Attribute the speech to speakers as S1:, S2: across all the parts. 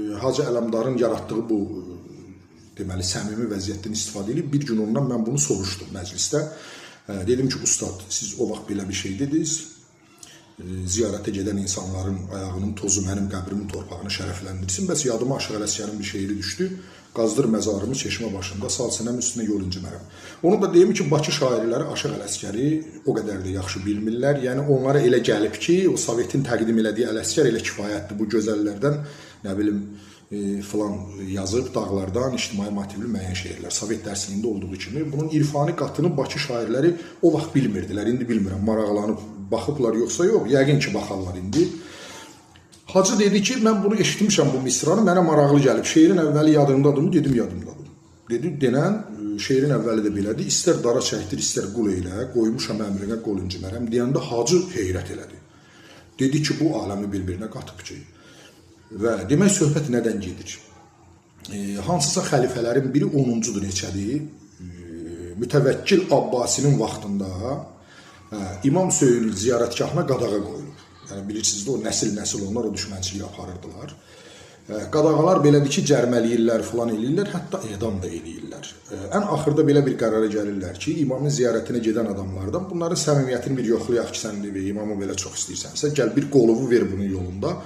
S1: Hacı Ələmdarın yaratdığı bu deməli səmimi vəziyyətdən istifadə edib bir gün ondan mən bunu soruşdum məclisdə. Dedim ki, ustad, siz o vaxt belə bir şey dediniz. Ziyarətə gedən insanların ayağının tozu mənim qəbrimin torpağını şərəfləndirsin. Bəs yadıma Aşıq Ələsgərin bir şeiri düşdü. Qazdır məzarımı çeşmə başında, sal sinəm üstünə yol incimərəm. Onu da deyim ki, Bakı şairləri Aşıq Ələsgəri o qədər də yaxşı bilmirlər. Yəni onlara elə gəlib ki, o Sovetin təqdim elədiyi Ələsgər elə kifayətdir bu gözəllərdən, nə bilim, filan yazıb dağlardan ictimai motivli müəyyən şeirlər. Sovet dərsliyində olduğu kimi bunun irfani qatını Bakı şairləri o vaxt bilmirdilər. İndi bilmirəm, maraqlanıb baxıblar yoxsa yox, yəqin ki, baxarlar indi. Hacı dedi ki, mən bunu eşitmişəm bu misranı, mənə maraqlı gəlib. Şeirin əvvəli yadımdadırmı? Dedim, yadımdadır. Dedi, denən şeirin əvvəli də belədir. İstər dara çəkdir, istər qul eylə, qoymuşam əmrinə qol incimərəm. Deyəndə Hacı heyrət elədi. Dedi ki, bu aləmi bir-birinə qatıb ki. Və demək, söhbət nədən gedir? Hansısa xəlifələrin biri 10-cudur neçədir? Mütəvəkkil Abbasinin vaxtında İmam Hüseyin ziyarətgahına qadağa qoyulur. Yəni, bilirsiniz də o nəsil onlar o düşmənçiliyi aparırdılar. Qadağalar belədir ki, cərməliyirlər, filan eləyirlər, hətta edam da eləyirlər. Ən axırda belə bir qərara gəlirlər ki, imamın ziyarətinə gedən adamlardan bunların səmimiyyətini bir yoxlayaq ki, sən imamı belə çox istəyirsənsə, gəl bir qoluvu ver bunun yolunda.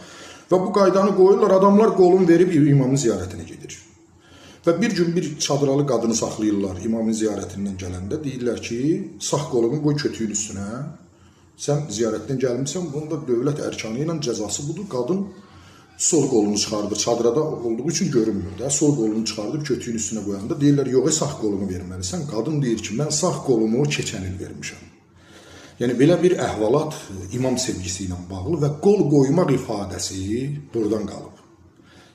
S1: Və bu qaydanı qoyurlar, adamlar qolunu verib imamın ziyarətinə gedir. Və bir gün bir çadıralı qadını saxlayırlar imamın ziyarətindən gələndə, deyirlər ki, sağ qolunu qoy kötüyün üstünə, sən ziyarətdən gəlmişsən, bunun da dövlət ərkanı ilə cəzası budur, qadın sol qolunu çıxardır, çadırada olduğu üçün görünmür də, sol qolunu çıxardıb kötüyün üstünə qoyanda, deyirlər, yox, sağ qolunu verməlisən, qadın deyir ki, mən sağ qolumu keçən il vermişəm. Yəni, belə bir əhvalat imam sevgisi ilə bağlı və qol qoymaq ifadəsi buradan qalıb.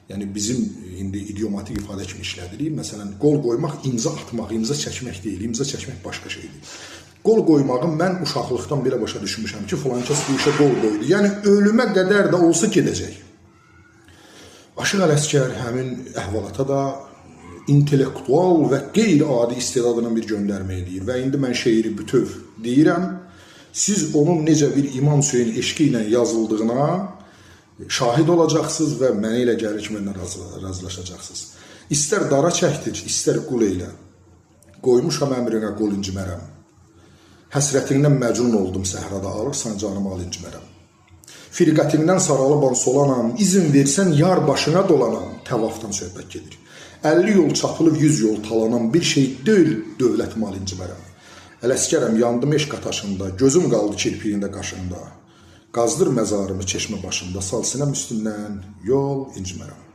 S1: Yəni, bizim indi idiomatik ifadə kimi işlədirik. Məsələn, qol qoymaq imza atmaq, imza çəkmək deyil, imza çəkmək başqa şeydir. Qol qoymağı mən uşaqlıqdan belə başa düşmüşəm ki, filan kəs bu işə qol qoydu. Yəni, ölümə qədər də olsa gedəcək. Aşıq Ələsgər həmin əhvalata da intellektual və qeyri-adi istedadına bir göndərmə edir. Və indi mən şeiri bütöv deyirəm. Siz onun necə bir İmam Hüseyin eşqi ilə yazıldığına şahid olacaqsınız və mənə elə gəlir ki, mənlə razılaşacaqsınız. İstər dara çəkdir, istər qul eylə, qoymuşam əmrinə qol incimərəm. Həsrətindən məcnun oldum səhrada, alırsan canımı al incimərəm. Firqətindən saralıban solanam, izin versən yar başına dolanam, təvafdan söhbət gedir. 50 yol çapılıb 100 yol talanam, bir şey deyil dövlətim al incimərəm. Ələsgərəm, yandım eşq ataşında, gözüm qaldı kirpiyində qaşında. Qazdır məzarımı çeşmə başında, sal sinəm üstündən yol incimərəm.